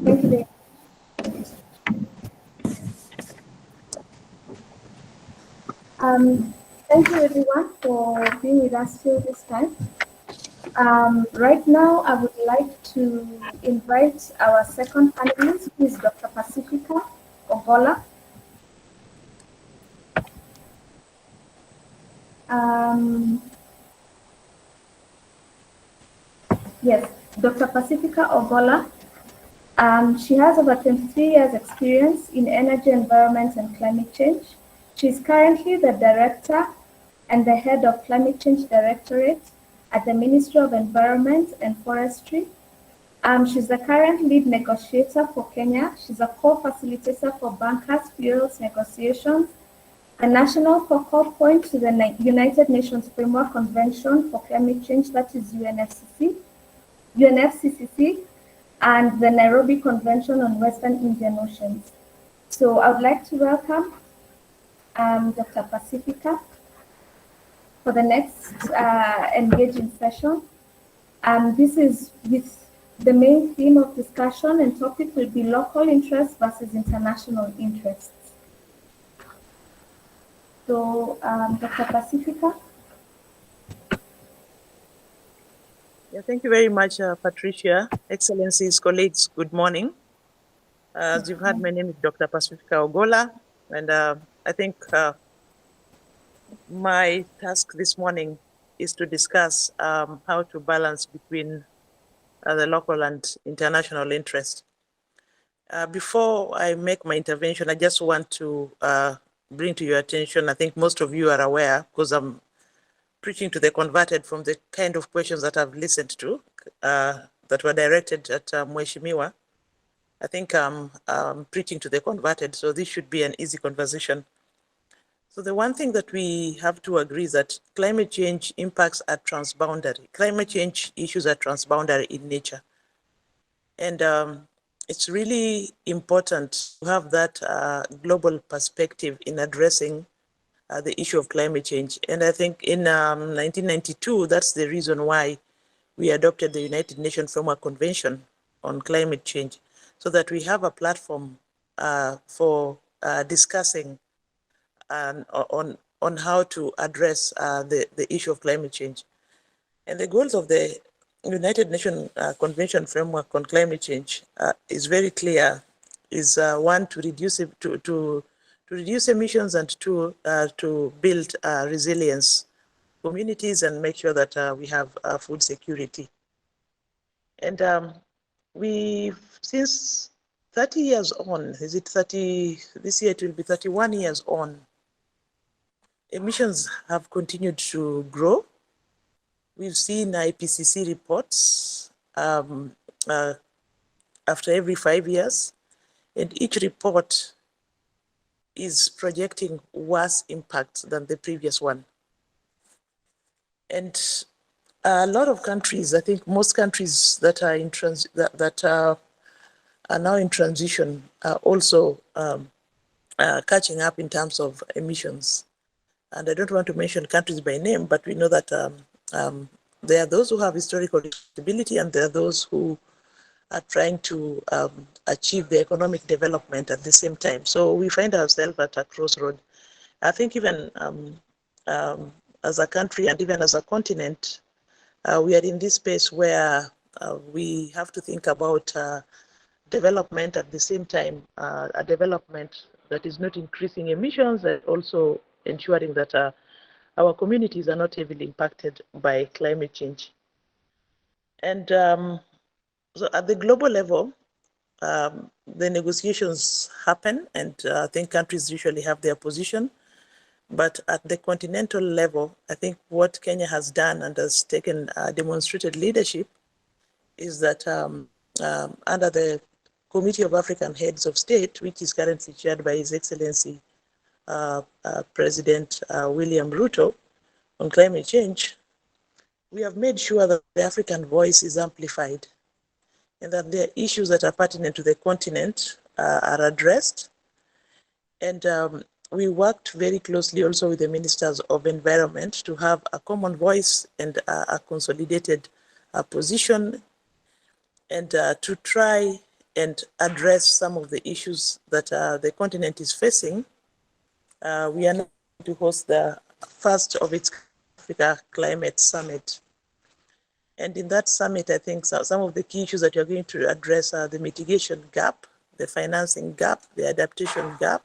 Thank you. Thank you everyone for being with us till this time. Right now, I would like to invite our second panelist, who is Dr. Pacifica Ogola. Yes, Dr. Pacifica Ogola. She has over 23 years experience in energy, environment, and climate change. She is currently the director and the head of Climate Change Directorate at the Ministry of Environment and Forestry. She's the current lead negotiator for Kenya. She's a co-facilitator for bunkers fuels negotiations, a national focal point to the United Nations Framework Convention for Climate Change, that is UNFCCC, and the Nairobi Convention on Western Indian Oceans. So I would like to welcome Dr. Pacifica for the next engaging session. This is with the main theme of discussion and topic will be local interests versus international interests. So, Dr. Pacifica. Yeah, thank you very much, Patricia. Excellencies, colleagues, good morning. As you've heard, my name is Dr. Pacifica Ogola, and I think my task this morning is to discuss how to balance between the local and international interest. Before I make my intervention, I just want to bring to your attention, I think most of you are aware, because I'm preaching to the converted from the kind of questions that I've listened to that were directed at Mheshimiwa. I think I'm preaching to the converted, so this should be an easy conversation. So the one thing that we have to agree is that climate change impacts are transboundary. Climate change issues are transboundary in nature. And it's really important to have that global perspective in addressing the issue of climate change. And I think in 1992, that's the reason why we adopted the United Nations Framework Convention on Climate Change, so that we have a platform for discussing on how to address the issue of climate change. And the goals of the United Nations Convention Framework on Climate Change is very clear. Is one, to reduce emissions, and two, to build resilience communities and make sure that we have food security. And since 30 years on, is it 30, this year it will be 31 years on, emissions have continued to grow. We've seen IPCC reports after every 5 years, and each report is projecting worse impacts than the previous one. And a lot of countries, I think most countries that are in are now in transition are also catching up in terms of emissions. And I don't want to mention countries by name, but we know that there are those who have historical stability, and there are those who are trying to achieve the economic development at the same time. So we find ourselves at a crossroad. I think even as a country and even as a continent, we are in this space where we have to think about development at the same time, a development that is not increasing emissions, and also ensuring that our communities are not heavily impacted by climate change. And so at the global level, the negotiations happen, and I think countries usually have their position. But at the continental level, I think what Kenya has done and has taken demonstrated leadership is that under the Committee of African Heads of State, which is currently chaired by His Excellency President William Ruto on climate change, we have made sure that the African voice is amplified and that the issues that are pertinent to the continent are addressed. And we worked very closely also with the ministers of environment to have a common voice and a consolidated position, and to try and address some of the issues that the continent is facing, we are now going to host the first of its Africa Climate Summit. And in that summit, I think some of the key issues that you're going to address are the mitigation gap, the financing gap, the adaptation gap,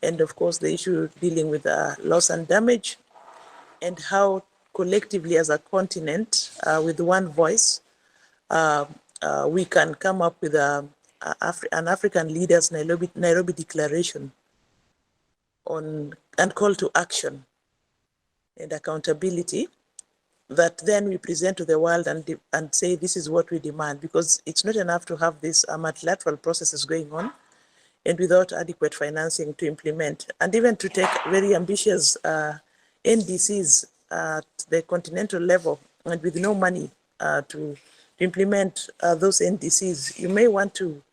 and of course the issue dealing with loss and damage, and how collectively as a continent, with one voice, we can come up with an African Leaders Nairobi Declaration on and call to action and accountability that then we present to the world and say this is what we demand, because it's not enough to have these multilateral processes going on and without adequate financing to implement, and even to take very ambitious NDCs at the continental level and with no money to implement those NDCs. You may want to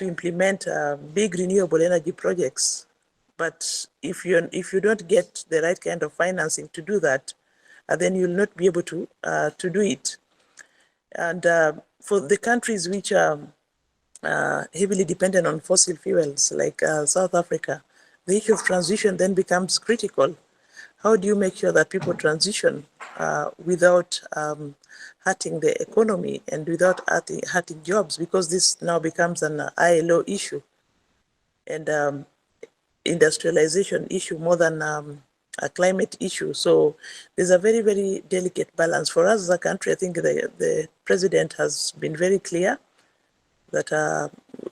implement big renewable energy projects, but if you don't get the right kind of financing to do that, then you'll not be able to do it. And for the countries which are heavily dependent on fossil fuels, like South Africa, the issue of transition then becomes critical. How do you make sure that people transition without hurting the economy and without hurting jobs? Because this now becomes an ILO issue and industrialization issue more than a climate issue. So there's a very, very delicate balance. For us as a country, I think the president has been very clear that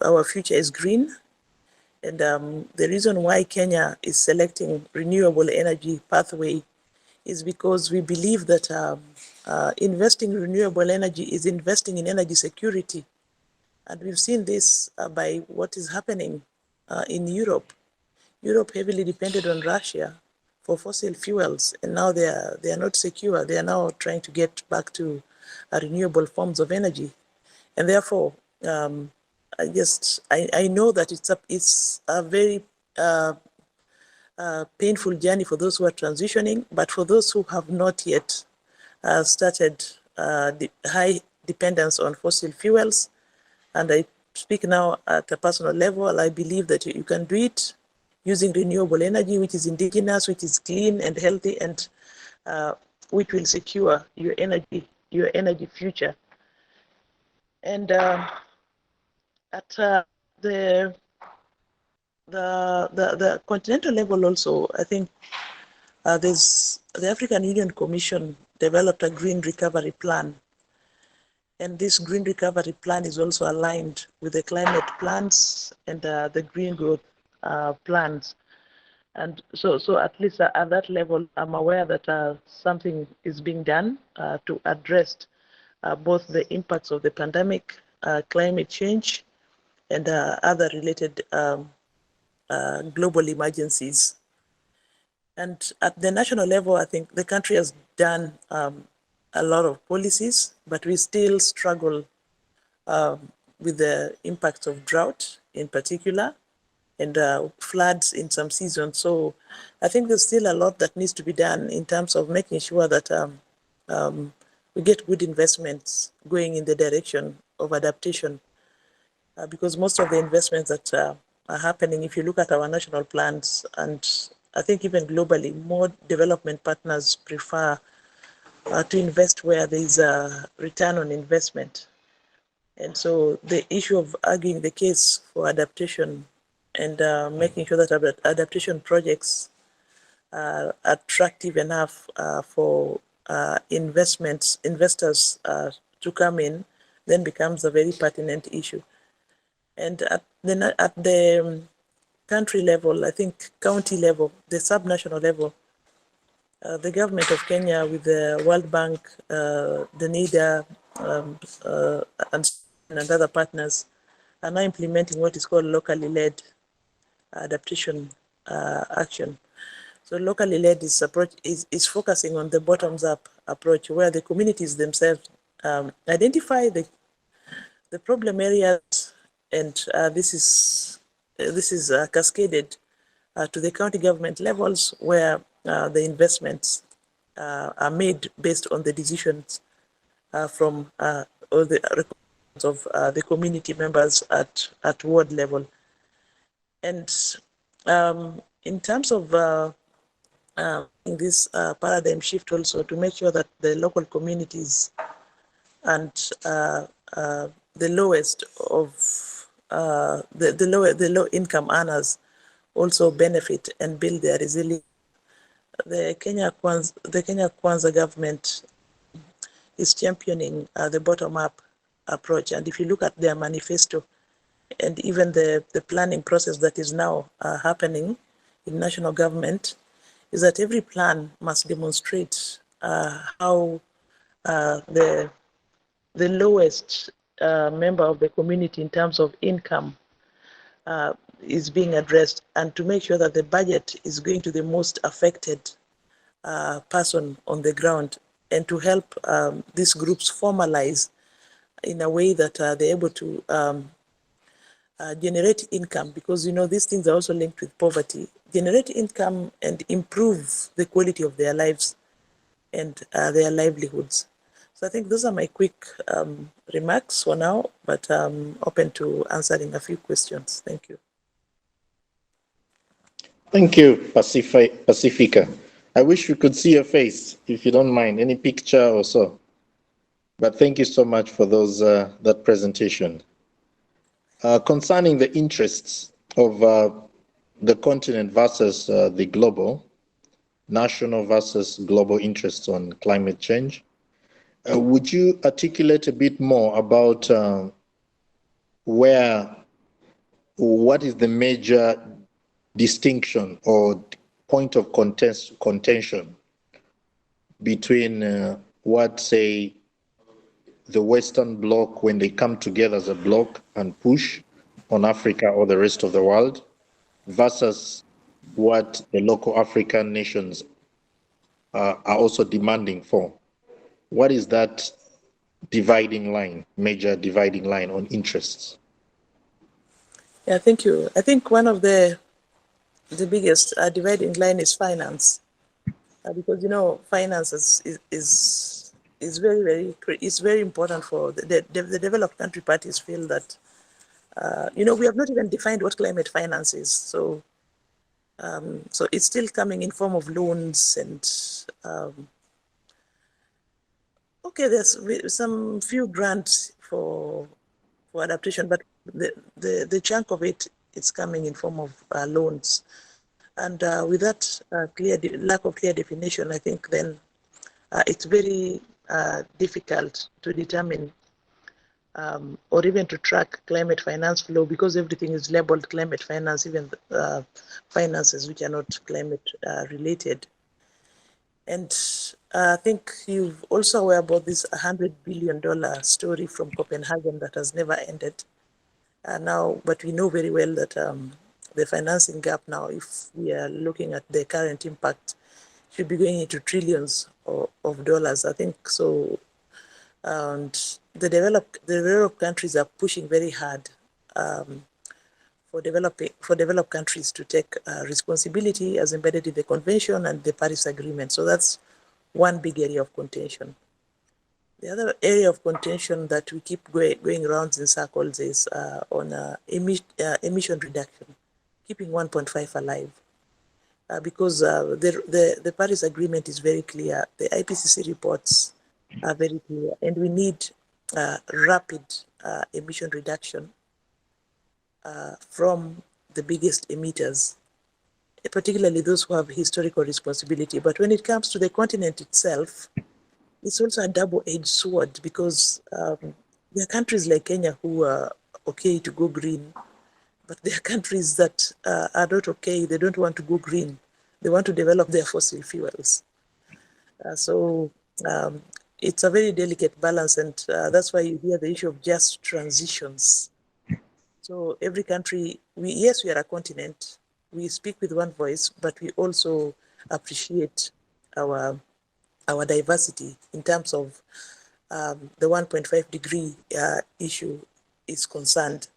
our future is green. And the reason why Kenya is selecting renewable energy pathway is because we believe that investing in renewable energy is investing in energy security. And we've seen this by what is happening in Europe. Europe heavily depended on Russia for fossil fuels, and now they are not secure. They are now trying to get back to renewable forms of energy. And therefore, I know that it's a very painful journey for those who are transitioning, but for those who have not yet started the high dependence on fossil fuels, and I speak now at a personal level, I believe that you can do it using renewable energy, which is indigenous, which is clean and healthy, and which will secure your energy future. And at the continental level also, I think there's the African Union Commission developed a green recovery plan. And this green recovery plan is also aligned with the climate plans and the green growth plans. And so at least at that level, I'm aware that something is being done to address both the impacts of the pandemic, climate change, and other related global emergencies. And at the national level, I think the country has done a lot of policies, but we still struggle with the impacts of drought in particular, and floods in some seasons. So I think there's still a lot that needs to be done in terms of making sure that we get good investments going in the direction of adaptation, because most of the investments that are happening, if you look at our national plans, and I think even globally, more development partners prefer to invest where there is a return on investment. And so the issue of arguing the case for adaptation and making sure that adaptation projects are attractive enough for investors to come in, then becomes a very pertinent issue. And at the country level, I think county level, the subnational level, the government of Kenya with the World Bank, the NIDA, and other partners are now implementing what is called locally led adaptation action. So locally led is focusing on the bottoms up approach, where the communities themselves identify the problem areas, and this is cascaded to the county government levels, where the investments are made based on the decisions from or the of the community members at ward level. And in terms of this paradigm shift also to make sure that the local communities and the lowest of the low income earners also benefit and build their resilience. The Kenya Kwanza government is championing the bottom-up approach, and if you look at their manifesto and even the planning process that is now happening in national government, is that every plan must demonstrate how the lowest member of the community in terms of income is being addressed, and to make sure that the budget is going to the most affected person on the ground, and to help these groups formalize in a way that they're able to generate income, because these things are also linked with poverty, generate income and improve the quality of their lives and their livelihoods. So I think those are my quick remarks for now, but I'm open to answering a few questions. Thank you. Thank you, Pacifica. I wish we could see your face, if you don't mind, any picture or so. But thank you so much for those that presentation. Concerning the interests of the continent versus the global, national versus global interests on climate change, would you articulate a bit more about what is the major distinction or point of contention between what, say, the Western Bloc, when they come together as a bloc and push on Africa or the rest of the world, versus what the local African nations are also demanding for? What is that dividing line, major dividing line on interests? Yeah, thank you. I think one of the biggest dividing line is finance, because finance is very important for the developed country parties. Feel that we have not even defined what climate finance is, so it's still coming in form of loans and okay, there's some few grants for adaptation, but the chunk of it's coming in form of loans. And with that lack of clear definition, I think then it's very difficult to determine or even to track climate finance flow, because everything is labeled climate finance, even finances which are not climate related. And I think you've also aware about this $100 billion story from Copenhagen that has never ended now, but we know very well that the financing gap now, if we are looking at the current impact, should be going into trillions of dollars, I think. So, and the developed countries are pushing very hard for developed countries to take responsibility as embedded in the Convention and the Paris Agreement. So that's one big area of contention. The other area of contention that we keep going around in circles is on emission reduction, keeping 1.5 alive. Because the Paris Agreement is very clear, the IPCC reports are very clear, and we need rapid emission reduction from the biggest emitters, particularly those who have historical responsibility. But when it comes to the continent itself, it's also a double-edged sword, because there are countries like Kenya who are okay to go green, but there are countries that are not okay. They don't want to go green. They want to develop their fossil fuels. So it's a very delicate balance, and that's why you hear the issue of just transitions. So every country, yes, we are a continent. We speak with one voice, but we also appreciate our diversity in terms of the 1.5 degree issue is concerned.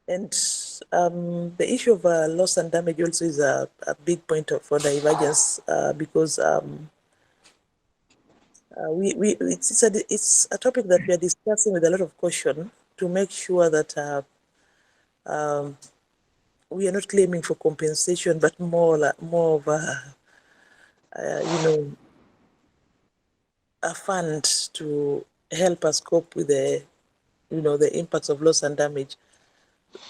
And the issue of loss and damage also is a big point for divergence, because It's a topic that we are discussing with a lot of caution to make sure that we are not claiming for compensation, but more of a fund to help us cope with the impacts of loss and damage.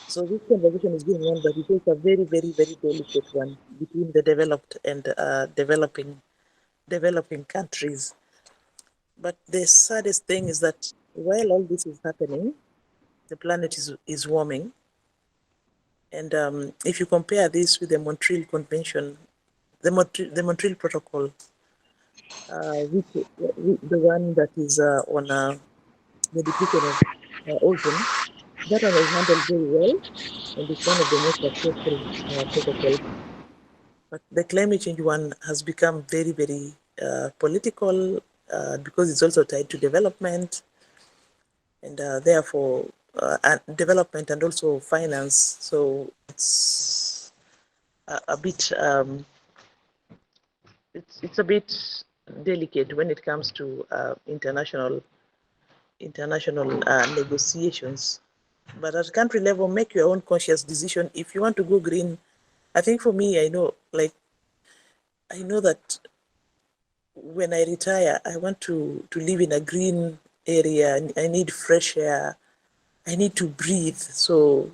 So this conversation is going on, but it is a very, very, very delicate one between the developed and developing countries. But the saddest thing is that while all this is happening, the planet is warming. And if you compare this with the Montreal Convention, the Montreal Protocol, the one that is on the depletion of ozone, that one was handled very well, and it's one of the most successful protocols. But the climate change one has become very, very political because it's also tied to development, and therefore development and also finance. So it's a bit it's a bit delicate when it comes to international negotiations. But at country level, make your own conscious decision. If you want to go green, I think for me, I know that when I retire, I want to live in a green area. I need fresh air. I need to breathe. So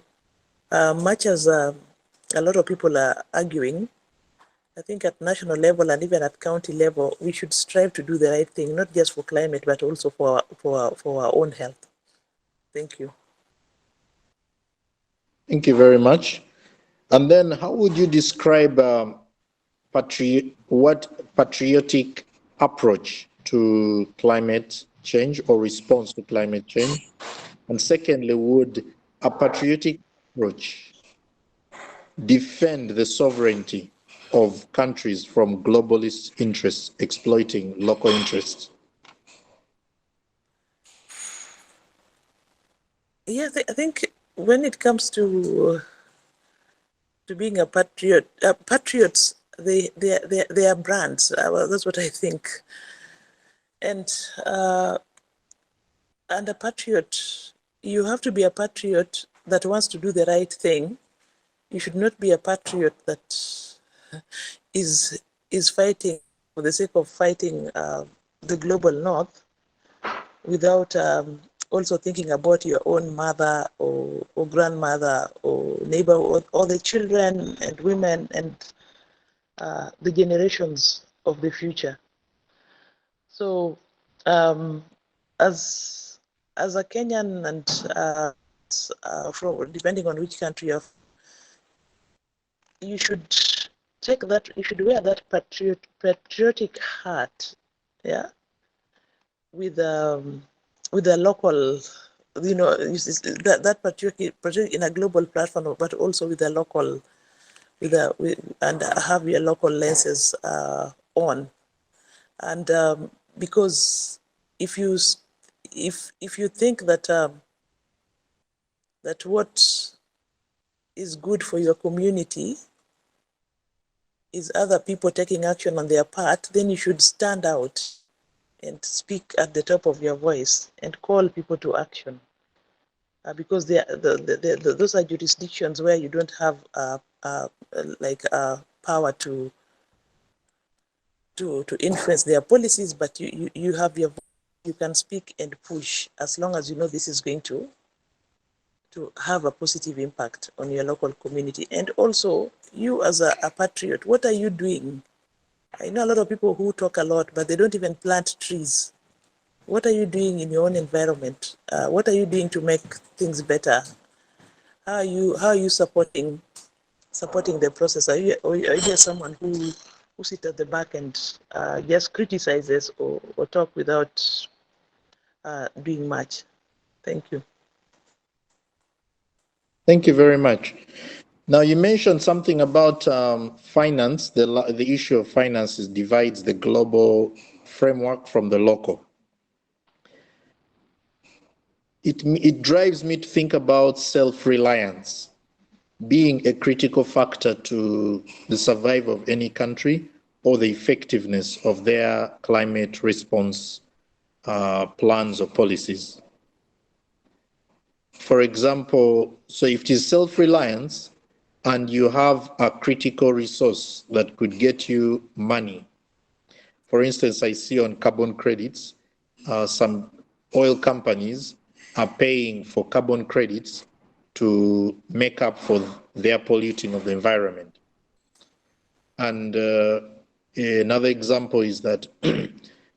much as a lot of people are arguing, I think at national level and even at county level, we should strive to do the right thing, not just for climate, but also for our own health. Thank you. Thank you very much. And then how would you describe patriotic approach to climate change or response to climate change? And secondly, would a patriotic approach defend the sovereignty of countries from globalist interests exploiting local interests? Yeah, I think when it comes to being a patriot, patriots, they are brands. Well, that's what I think. And a patriot, you have to be a patriot that wants to do the right thing. You should not be a patriot that is fighting for the sake of fighting the global north without also thinking about your own mother or grandmother or neighbor or the children and women and the generations of the future. So as a Kenyan and from depending on which country you're, you should wear that patriotic hat, yeah, with a local, that patriotic in a global platform, but also with a local, and have your local lenses on, and because if you think that that what is good for your community is other people taking action on their part, then you should stand out and speak at the top of your voice and call people to action. Because those are jurisdictions where you don't have power to influence their policies, but you have your voice. You can speak and push as long as you know this is going to have a positive impact on your local community. And also, you as a patriot, what are you doing? I know a lot of people who talk a lot, but they don't even plant trees. What are you doing in your own environment? What are you doing to make things better? How are you supporting the process? Are you just someone who sit at the back and just criticizes or talk without doing much? Thank you. Thank you very much. Now, you mentioned something about finance. The issue of finances divides the global framework from the local. It drives me to think about self-reliance being a critical factor to the survival of any country, or the effectiveness of their climate response plans or policies. For example, so if it is self-reliance and you have a critical resource that could get you money, for instance, I see on carbon credits, some oil companies are paying for carbon credits to make up for their polluting of the environment. And another example is that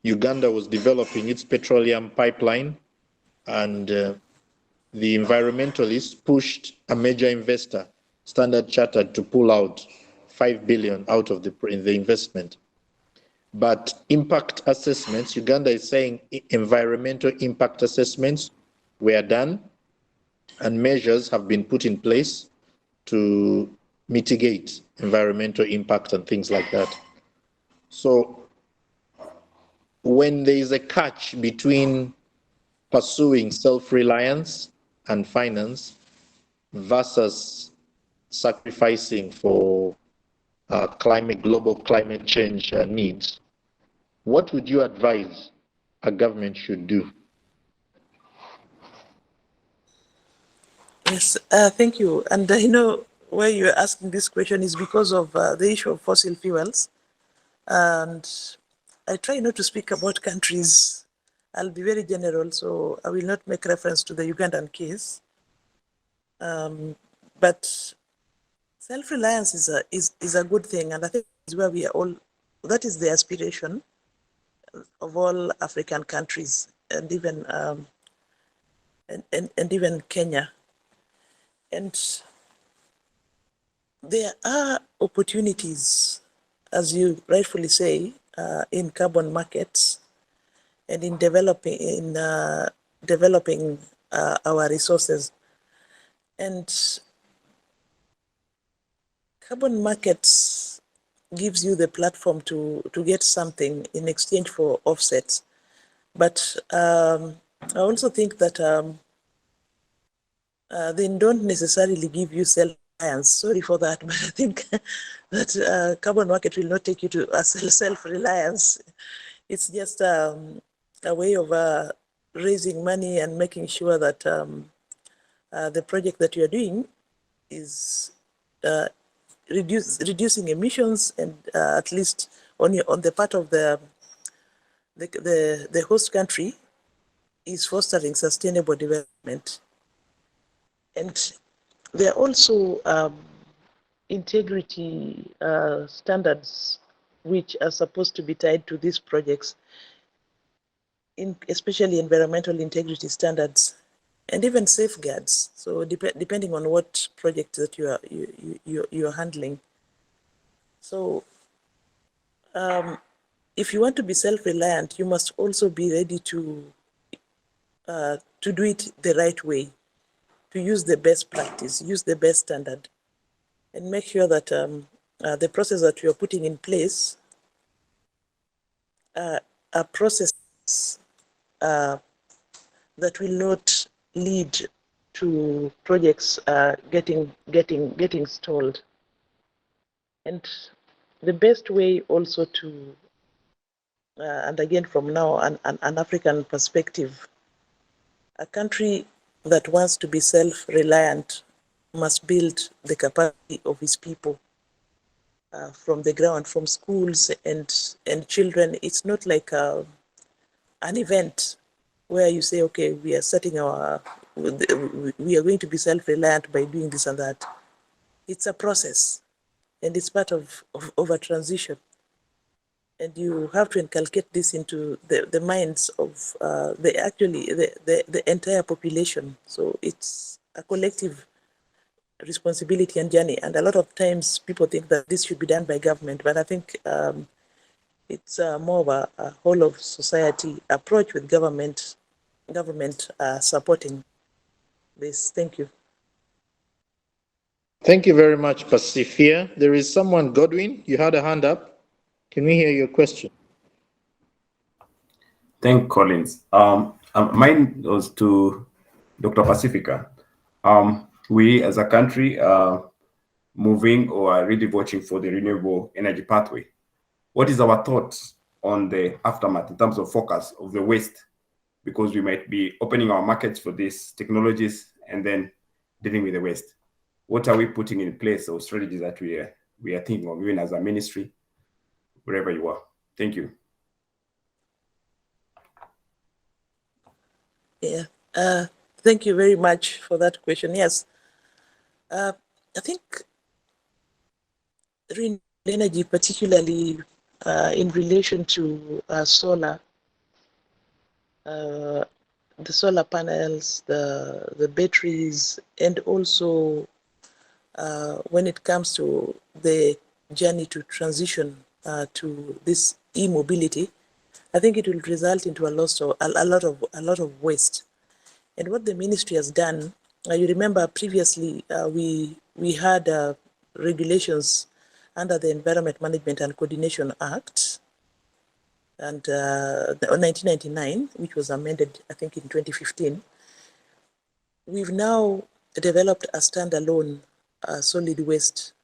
Uganda was developing its petroleum pipeline, and the environmentalists pushed a major investor, Standard Chartered, to pull out 5 billion out of the investment. But impact assessments, Uganda is saying environmental impact assessments were done and measures have been put in place to mitigate environmental impact and things like that. So when there is a catch between pursuing self-reliance and finance versus sacrificing for global climate change needs, what would you advise a government should do? Yes, thank you. And why you're asking this question is because of the issue of fossil fuels. And I try not to speak about countries. I'll be very general, so I will not make reference to the Ugandan case. But self-reliance is a good thing, and I think is where we are all. That is the aspiration of all African countries, and even and even Kenya. And there are opportunities, as you rightfully say, in carbon markets and in developing our resources. And carbon markets gives you the platform to get something in exchange for offsets. But I also think that they don't necessarily give you self-reliance. Sorry for that, but I think that carbon market will not take you to self-reliance. It's just a way of raising money and making sure that the project that you are doing is reducing emissions, and at least on the part of the host country is fostering sustainable development. And there are also integrity standards which are supposed to be tied to these projects, especially environmental integrity standards, and even safeguards. So depending on what project that you are handling. So if you want to be self-reliant, you must also be ready to do it the right way, to use the best practice, use the best standard, and make sure that the process that you are putting in place are processes that will not lead to projects getting stalled. And the best way also to, and again from now an African perspective, a country that wants to be self-reliant must build the capacity of its people from the ground, from schools and children. It's not like an event where you say, okay, we are we are going to be self-reliant by doing this and that. It's a process, and it's part of a transition. And you have to inculcate this into the minds of the entire population. So it's a collective responsibility and journey. And a lot of times people think that this should be done by government, but I think it's more of a whole of society approach with government supporting this. Thank you. Thank you very much, Pacifica. There is someone, Godwin, you had a hand up. Can we hear your question? Thank Collins. Mine was to Dr. Pacifica. We as a country are moving or are really watching for the renewable energy pathway. what is our thoughts on the aftermath in terms of focus of the waste? Because we might be opening our markets for these technologies and then dealing with the waste. What are we putting in place, or strategies that we are thinking of, even as a ministry, wherever you are? Thank you. Yeah, thank you very much for that question. Yes, I think renewable energy, particularly in relation to solar, the solar panels, the batteries, and also when it comes to the journey to transition to this e-mobility, I think it will result into a lot of waste. And what the ministry has done, you remember previously we had regulations under the Environment Management and Coordination Act, and 1999, which was amended, I think, in 2015. We've now developed a standalone solid waste,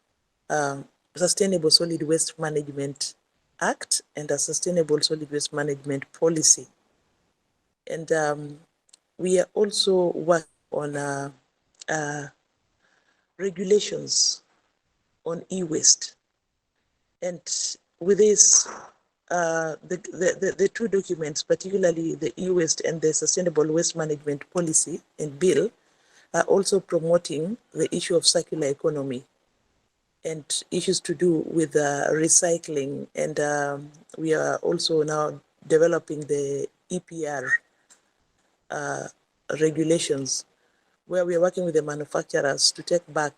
sustainable solid waste management act and a sustainable solid waste management policy. And we are also working on regulations on e-waste. And with this, the two documents, particularly the e-waste and the sustainable waste management policy and bill, are also promoting the issue of circular economy and issues to do with recycling. And we are also now developing the EPR regulations, where we are working with the manufacturers to take back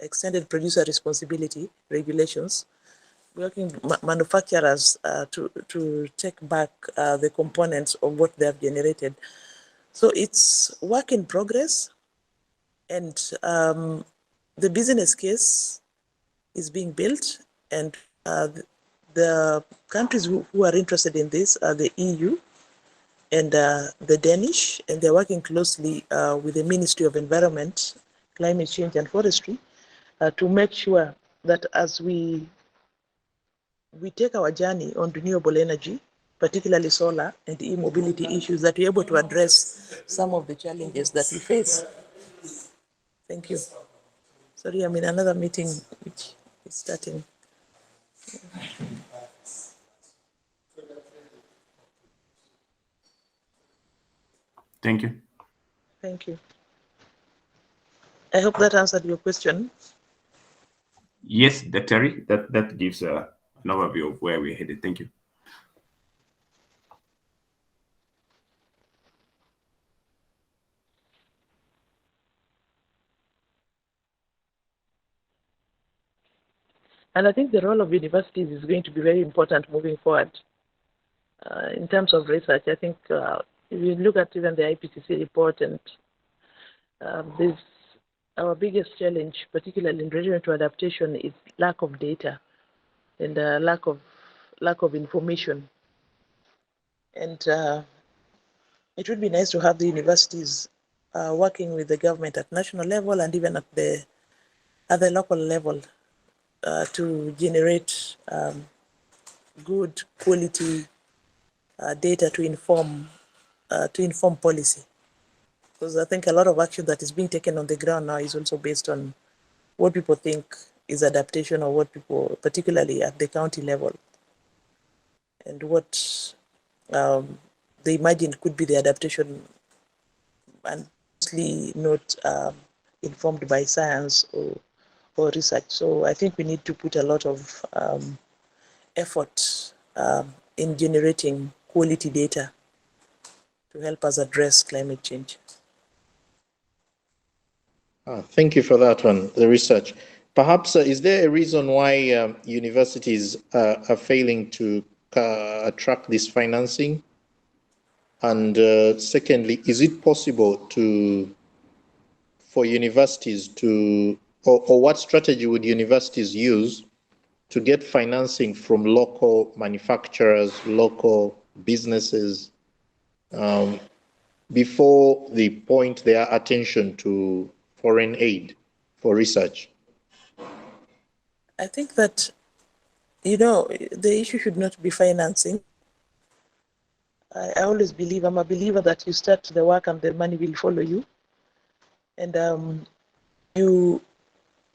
extended producer responsibility regulations, working with manufacturers to take back the components of what they have generated. So it's work in progress, and the business case is being built, and the countries who are interested in this are the EU and the Danish, and they're working closely with the Ministry of Environment, Climate Change and Forestry to make sure that as we take our journey on renewable energy, particularly solar and e-mobility issues, that we're able to address some of the challenges that we face. Thank you. Sorry, I'm in another meeting which is starting. Thank you. Thank you. I hope that answered your question. Yes, Dr. That gives an overview of where we're headed. Thank you. And I think the role of universities is going to be very important moving forward. In terms of research, I think if you look at even the IPCC report, and our biggest challenge, particularly in relation to adaptation, is lack of data and lack of information. And it would be nice to have the universities working with the government at national level and even at the local level to generate good quality data to inform policy. Because I think a lot of action that is being taken on the ground now is also based on what people think is adaptation, or what people, particularly at the county level, and what they imagine could be the adaptation, and mostly not informed by science or research. So I think we need to put a lot of effort in generating quality data to help us address climate change. Thank you for that one, the research. Perhaps, is there a reason why universities are failing to attract this financing? And secondly, is it possible for universities to, or what strategy would universities use to get financing from local manufacturers, local businesses, before they point their attention to foreign aid for research? I think that the issue should not be financing. I always believe, I'm a believer that you start the work and the money will follow you. And you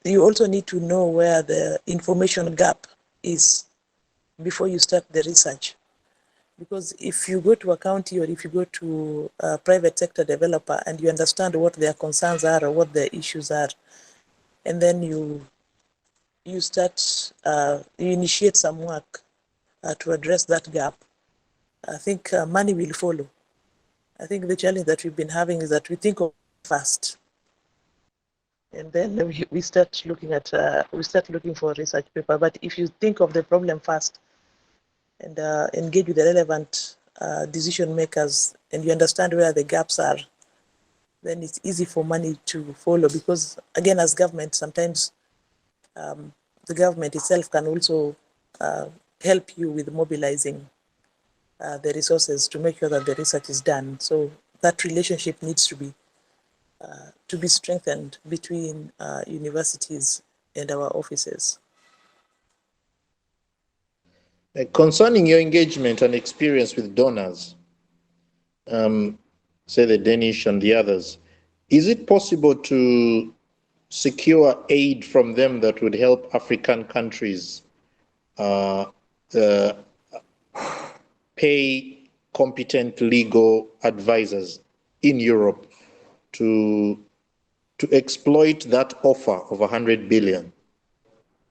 also need to know where the information gap is before you start the research. Because if you go to a county or if you go to a private sector developer and you understand what their concerns are or what their issues are, and then you start, you initiate some work to address that gap, I think money will follow. I think the challenge that we've been having is that we think of fast, and then we start looking at for a research paper. But if you think of the problem fast and engage with the relevant decision makers, and you understand where the gaps are, then it's easy for money to follow. Because again, as government, sometimes the government itself can also help you with mobilizing the resources to make sure that the research is done. So that relationship needs to be strengthened between universities and our offices. Concerning your engagement and experience with donors, say the Danish and the others, is it possible to secure aid from them that would help African countries pay competent legal advisors in Europe to exploit that offer of 100 billion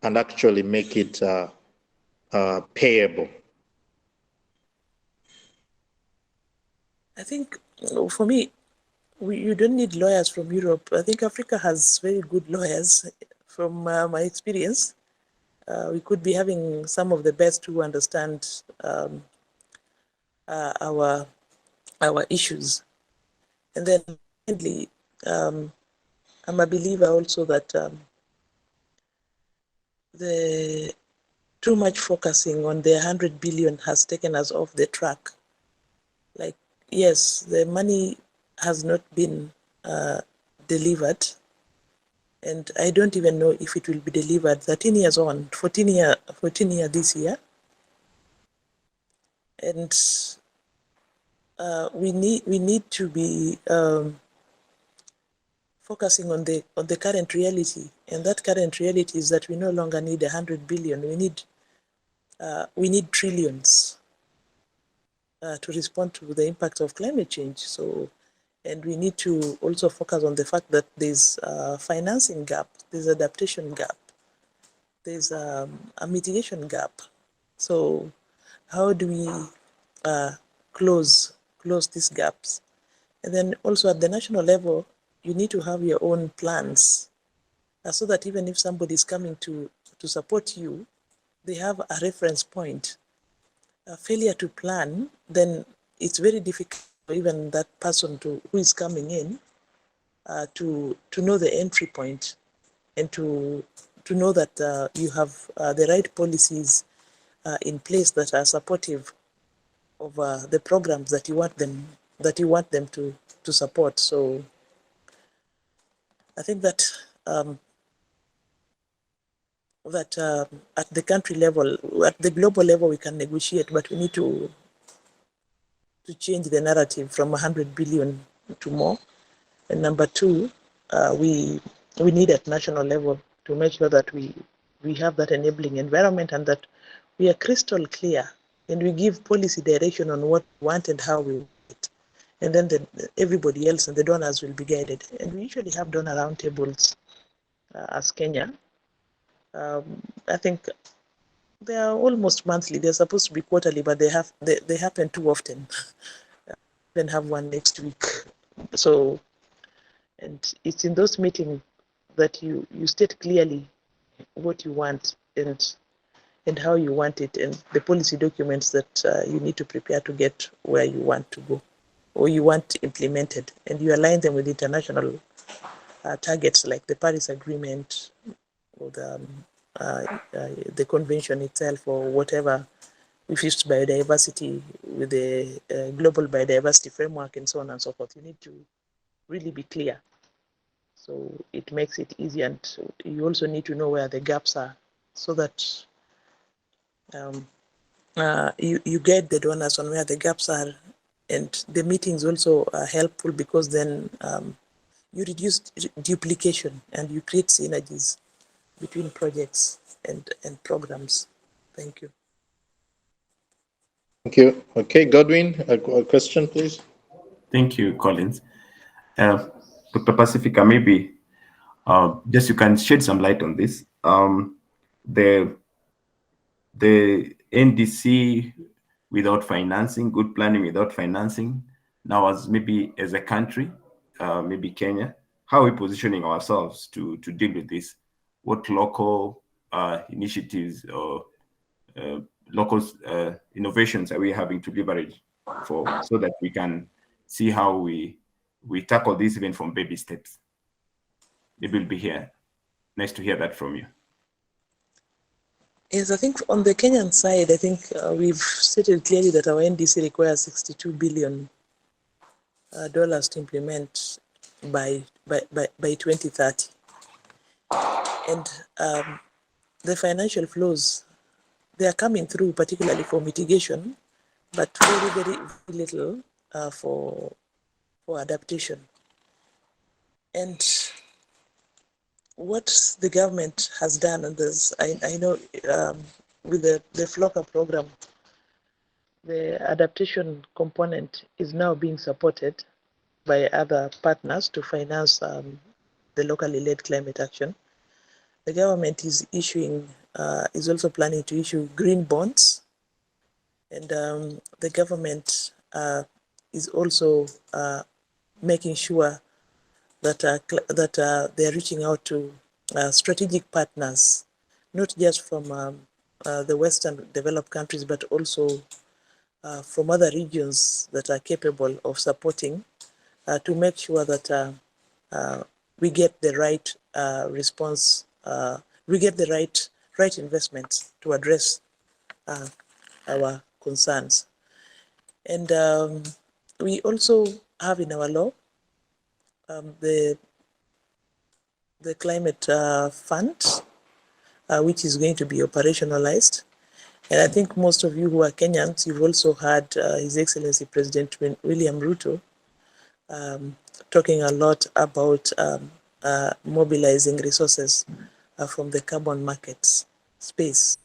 and actually make it payable? I think for me, you don't need lawyers from Europe. I think Africa has very good lawyers from my experience. We could be having some of the best who understand our issues. And then secondly, I'm a believer also that the too much focusing on the 100 billion has taken us off the track. Like, yes, the money has not been delivered, and I don't even know if it will be delivered 13 years on, 14 year this year. And we need to be focusing on the current reality, and that current reality is that we no longer need 100 billion. We need trillions to respond to the impact of climate change. So, and we need to also focus on the fact that there's a financing gap, there's adaptation gap, there's a mitigation gap. So, how do we close these gaps? And then also at the national level, you need to have your own plans so that even if somebody is coming to support you, they have a reference point. A failure to plan, then it's very difficult for even that person who is coming in to know the entry point and to know that you have the right policies in place that are supportive of the programs that you want them to support. So I think that at the country level, at the global level, we can negotiate, but we need to change the narrative from 100 billion to more. And number two, we need at national level to make sure that we have that enabling environment and that we are crystal clear and we give policy direction on what we want and how we want it. And then everybody else and the donors will be guided. And we usually have donor roundtables as Kenya. I think they are almost monthly. They're supposed to be quarterly, but they happen too often. Then have one next week. So, and it's in those meetings that you state clearly what you want and how you want it, and the policy documents that you need to prepare to get where you want to go or you want implemented, and you align them with international targets like the Paris Agreement or the convention itself, or whatever, if it's biodiversity with the global biodiversity framework and so on and so forth. You need to really be clear. So it makes it easy, and you also need to know where the gaps are so that you guide the donors on where the gaps are, and the meetings also are helpful because then you reduce duplication and you create synergies between projects and programs. Thank you. Thank you. Okay, Godwin, a question, please. Thank you, Collins. Dr. Pacifica, maybe just you can shed some light on this. The NDC without financing, good planning without financing, now as maybe as a country, maybe Kenya, how are we positioning ourselves to deal with this? What local initiatives or local innovations are we having to leverage for, so that we can see how we tackle this even from baby steps? It will be here. Nice to hear that from you. Yes, I think on the Kenyan side, I think we've stated clearly that our NDC requires $62 billion to implement by 2030. And the financial flows, they are coming through, particularly for mitigation, but very, very little for adaptation. And what the government has done, and this, I know with the FLOCA program, the adaptation component is now being supported by other partners to finance the locally led climate action. The government is is also planning to issue green bonds, and the government is also making sure that they are reaching out to strategic partners, not just from the Western developed countries, but also from other regions that are capable of supporting to make sure that we get the right response, we get the right investments to address our concerns. And we also have in our law the climate fund, which is going to be operationalized. And I think most of you who are Kenyans, you've also heard His Excellency President William Ruto talking a lot about mobilizing resources from the carbon markets space.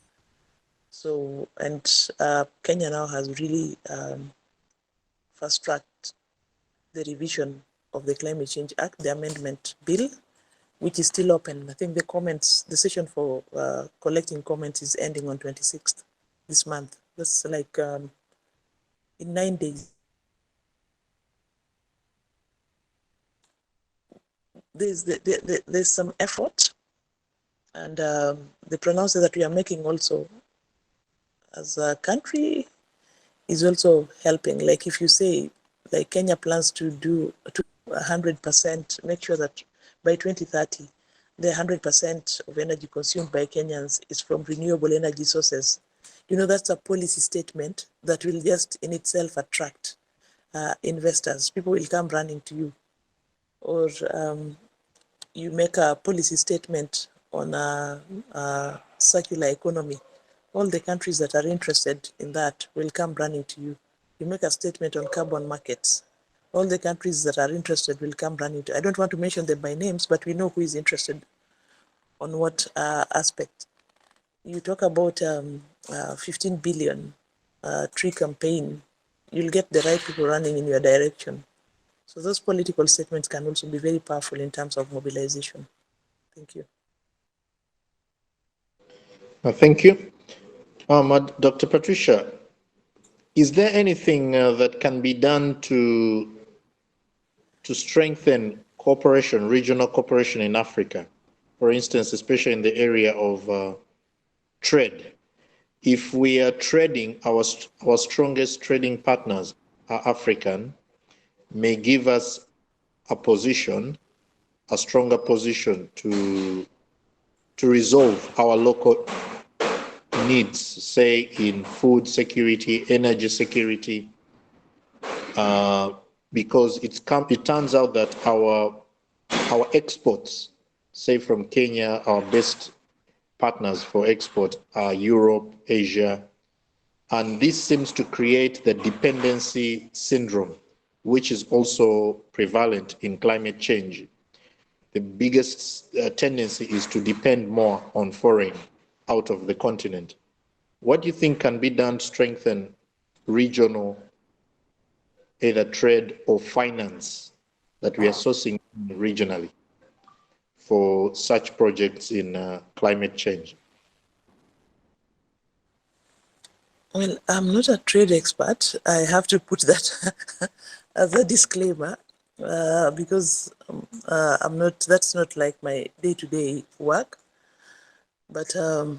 So, and Kenya now has really fast-tracked the revision of the Climate Change Act, the amendment bill, which is still open. I think the session for collecting comments is ending on 26th this month. That's like in 9 days. There's some effort, and the pronouncement that we are making also as a country is also helping. Like if you say, like Kenya plans to do 100%, make sure that by 2030, the 100% of energy consumed by Kenyans is from renewable energy sources. You know, that's a policy statement that will just in itself attract investors. People will come running to you. Or you make a policy statement on a circular economy. All the countries that are interested in that will come running to you. You make a statement on carbon markets. All the countries that are interested will come running to you. I don't want to mention them by names, but we know who is interested on what aspect. You talk about 15 billion tree campaign. You'll get the right people running in your direction. So those political statements can also be very powerful in terms of mobilization. Thank you. Thank you. Dr. Patricia, is there anything that can be done to strengthen cooperation, regional cooperation in Africa? For instance, especially in the area of trade. If we are trading, our strongest trading partners are African, may give us a stronger position to resolve our local needs, say in food security, energy security, because it turns out that our exports, say from Kenya, our best partners for export are Europe, Asia, and this seems to create the dependency syndrome, which is also prevalent in climate change. The biggest tendency is to depend more on foreign out of the continent. What do you think can be done to strengthen regional, either trade or finance, that we are sourcing regionally for such projects in climate change? Well, I'm not a trade expert. I have to put that as a disclaimer because I'm not. That's not like my day-to-day work. But I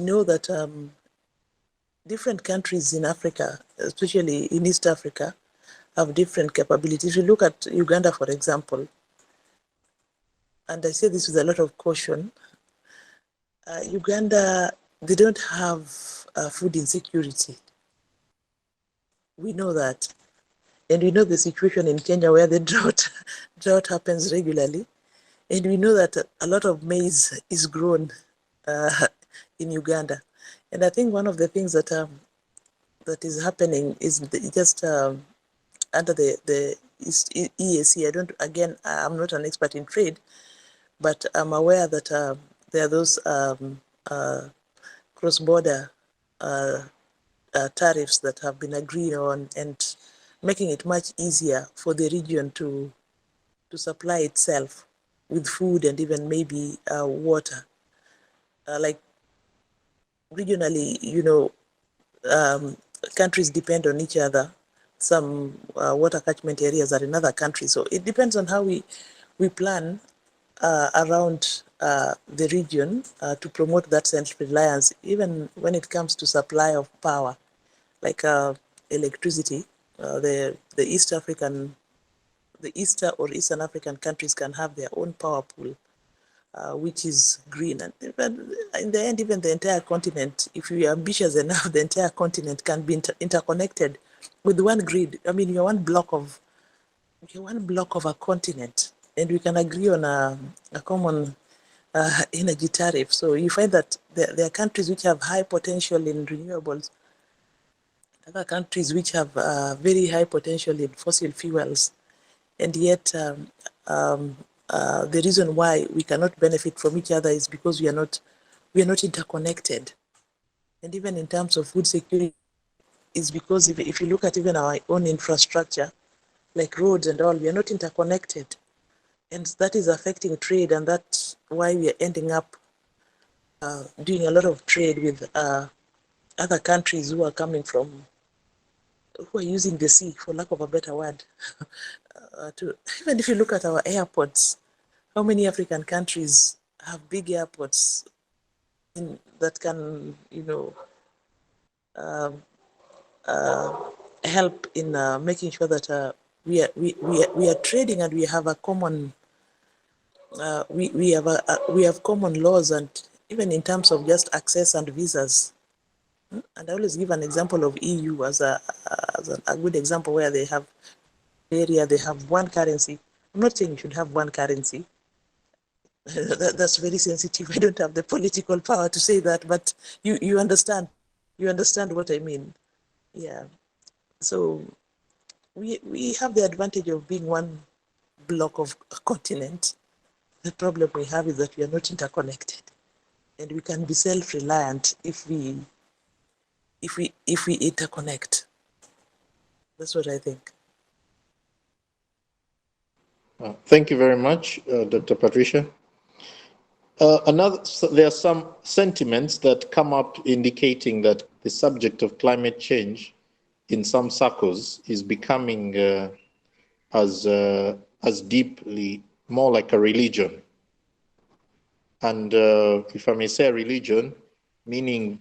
know that different countries in Africa, especially in East Africa, have different capabilities. If you look at Uganda, for example, and I say this with a lot of caution, Uganda, they don't have food insecurity. We know that. And we know the situation in Kenya where the drought happens regularly. And we know that a lot of maize is grown in Uganda. And I think one of the things that that is happening is just under the EAC. I'm not an expert in trade, but I'm aware that there are those cross-border tariffs that have been agreed on, and making it much easier for the region to supply itself with food and even maybe water. Like regionally, countries depend on each other. Some water catchment areas are in other countries. So it depends on how we plan around the region to promote that self-reliance, even when it comes to supply of power, like electricity. The Eastern or Eastern African countries can have their own power pool, which is green. And even in the end, even the entire continent, if you are ambitious enough, the entire continent can be interconnected with one grid. I mean, you're one block of a continent, and we can agree on a common energy tariff. So you find that there are countries which have high potential in renewables, other countries which have very high potential in fossil fuels, and yet the reason why we cannot benefit from each other is because we are not interconnected. And even in terms of food security, is because if you look at even our own infrastructure, like roads and all, we are not interconnected. And that is affecting trade, and that's why we are ending up doing a lot of trade with other countries who are using the sea, for lack of a better word. Even if you look at our airports, how many African countries have big airports that can, help in making sure that we are trading, and we have a common we have common laws, and even in terms of just access and visas. And I always give an example of EU as a good example, where they have one currency. I'm not saying you should have one currency. That's very sensitive. I don't have the political power to say that, but you understand what I mean. Yeah. So we have the advantage of being one block of a continent. The problem we have is that we are not interconnected, and we can be self-reliant if we interconnect. That's what I think. Thank you very much, Dr. Patricia. There are some sentiments that come up indicating that the subject of climate change in some circles is becoming as deeply more like a religion. And if I may say a religion, meaning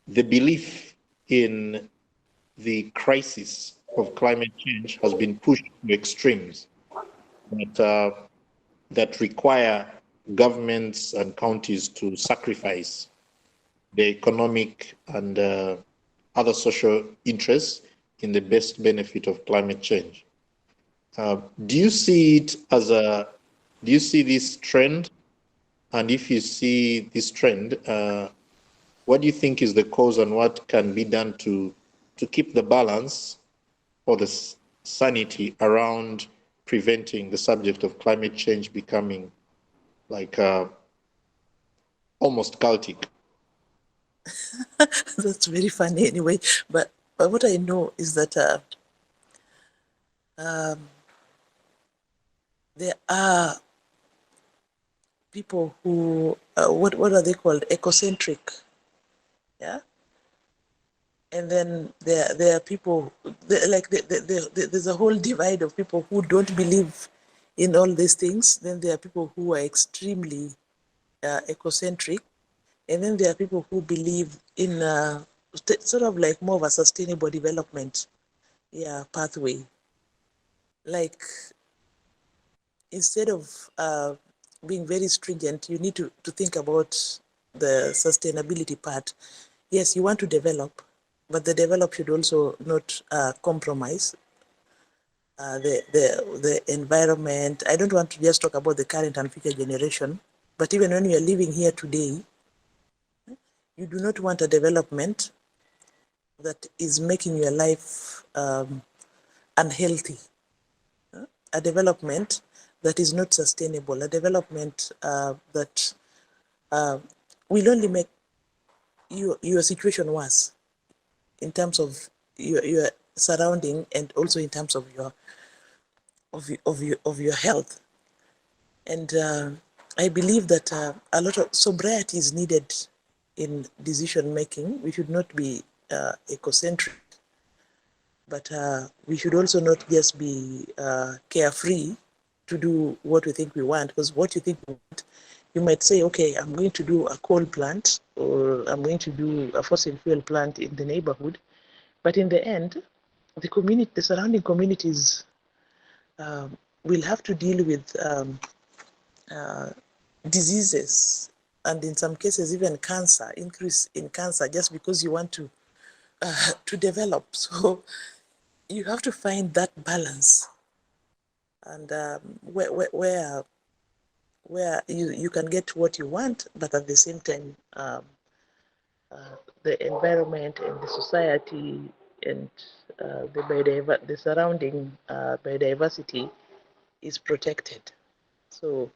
the belief in the crisis of climate change has been pushed to extremes that require governments and counties to sacrifice their economic and other social interests in the best benefit of climate change. Do you see this trend And if you see this trend, what do you think is the cause and what can be done to keep the balance or the sanity around preventing the subject of climate change becoming like almost cultic? That's very funny anyway. But what I know is that there are people who what are they called? Ecocentric, yeah. And then there are people there's a whole divide of people who don't believe in all these things. Then there are people who are extremely ecocentric, and then there are people who believe in sort of like more of a sustainable development, pathway. Like instead of being very stringent, you need to think about the sustainability part. Yes, you want to develop, but the develop should also not compromise the environment. I don't want to just talk about the current and future generation, but even when you are living here today, you do not want a development that is making your life unhealthy, a development that is not sustainable, a development that will only make your situation worse in terms of your surrounding and also in terms of your health. And I believe that a lot of sobriety is needed in decision making. We should not be ecocentric, but we should also not just be carefree to do what we think we want, because what you think you want, you might say, okay, I'm going to do a coal plant or I'm going to do a fossil fuel plant in the neighborhood, but in the end, the surrounding communities will have to deal with diseases, and in some cases even cancer, increase in cancer, just because you want to develop. So you have to find that balance, and where you can get what you want, but at the same time the environment and the society and the surrounding biodiversity is protected. So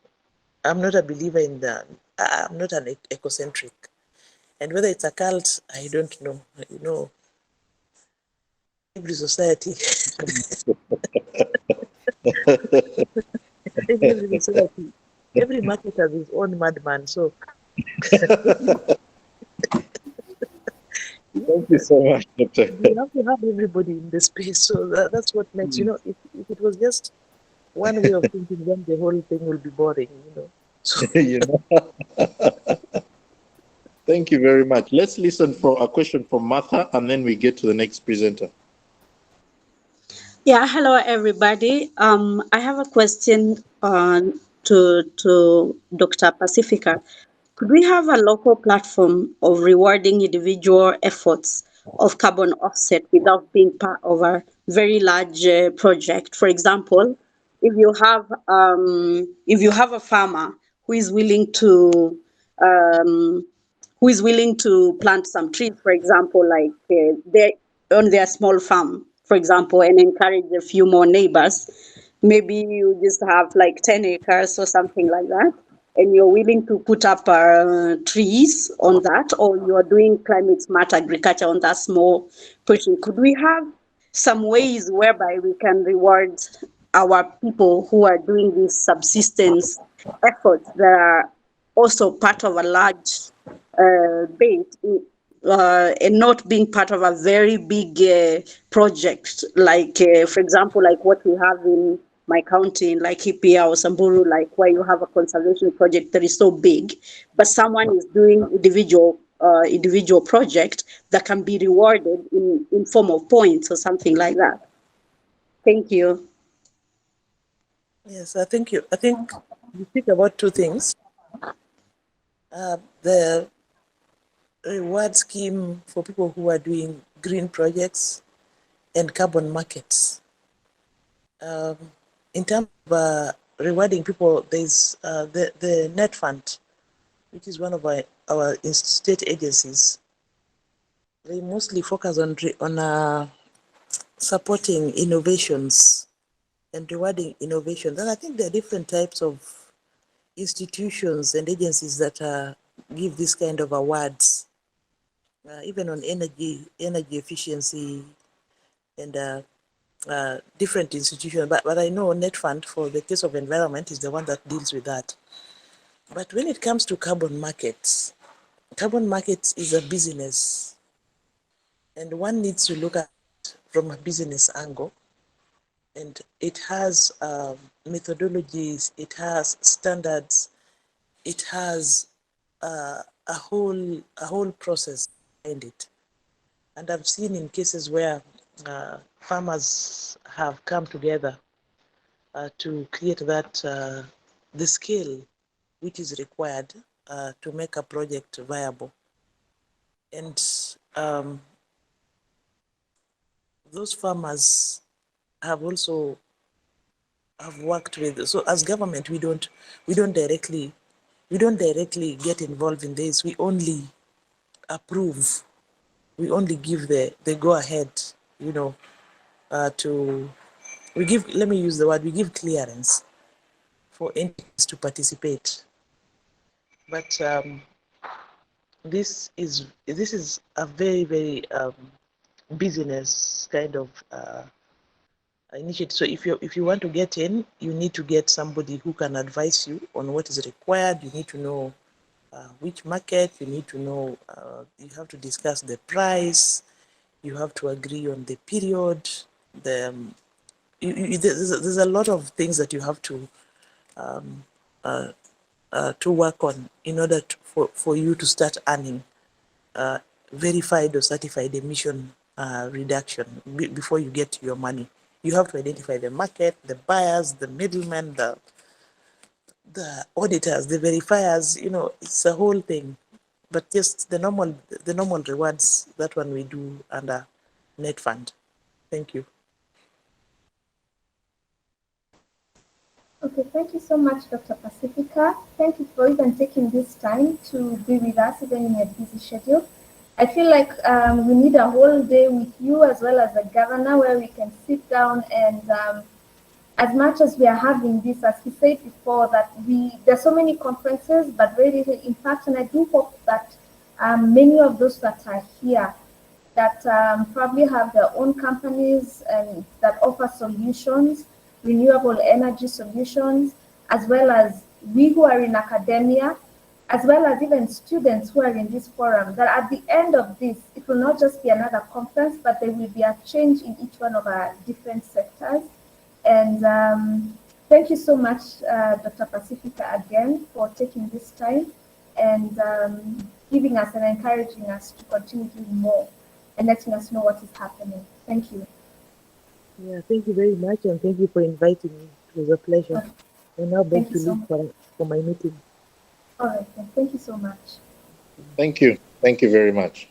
I'm not a believer in I'm not an ecocentric. And whether it's a cult, I don't know. You know, every society, every society, every market has its own madman. So Thank you so much, Doctor. you have to have everybody in the space. So that's what makes, if it was just one way of thinking, then the whole thing will be boring, So You know? Thank you very much. Let's listen for a question from Martha, and then we get to the next presenter. Yeah, hello everybody. I have a question to Dr. Pacifica. Could we have a local platform of rewarding individual efforts of carbon offset without being part of a very large project? For example, if you have a farmer who is willing to plant some trees, for example, like they on their small farm, for example, and encourage a few more neighbors. Maybe you just have like 10 acres or something like that, and you're willing to put up trees on that, or you are doing climate smart agriculture on that small portion. Could we have some ways whereby we can reward our people who are doing these subsistence efforts that are also part of a large base, and not being part of a very big project, like, for example, like what we have in my county, like Hipia or Samburu, like where you have a conservation project that is so big, but someone is doing individual project that can be rewarded in form of points or something like that. Thank you. yes, I think you speak about two things. The reward scheme for people who are doing green projects and carbon markets. In terms of rewarding people, there's the net fund which is one of our state agencies, they mostly focus on supporting innovations and rewarding innovations. And I think there are different types of institutions and agencies that give this kind of awards, even on energy efficiency and different institutions. But I know Net Fund, for the case of environment, is the one that deals with that. But when it comes to carbon markets is a business, and one needs to look at it from a business angle. And it has methodologies, it has standards, it has a whole process behind it. And I've seen in cases where farmers have come together to create the scale which is required to make a project viable. And those farmers have also worked with. So as government, we don't directly get involved in this. We only approve. We only give the go ahead. We give. Let me use the word. We give clearance for entities to participate. But this is a very business kind of initiative. So if you want to get in, you need to get somebody who can advise you on what is required. You need to know which market. You need to know. You have to discuss the price. You have to agree on the period. There's a lot of things that you have to work on in order for you to start earning verified or certified emission reduction before you get your money. You have to identify the market, the buyers, the middlemen, the auditors, the verifiers. It's a whole thing. But just the normal rewards, that one we do under Net Fund. Thank you. Okay, thank you so much, Dr. Pacifica. Thank you for even taking this time to be with us, even in a busy schedule. I feel like we need a whole day with you as well as the governor, where we can sit down and as much as we are having this, as we said before, that there's so many conferences, but very little impact. And I do hope that many of those that are here that probably have their own companies and that offer solutions, renewable energy solutions, as well as we who are in academia, as well as even students who are in this forum, that at the end of this, it will not just be another conference, but there will be a change in each one of our different sectors. And thank you so much, Dr. Pacifica, again, for taking this time and giving us and encouraging us to continue doing more and letting us know what is happening. Thank you. Yeah, thank you very much, and thank you for inviting me. It was a pleasure. Okay. I now beg Thank to you so leave for my meeting. All right, then. Thank you so much. Thank you. Thank you very much.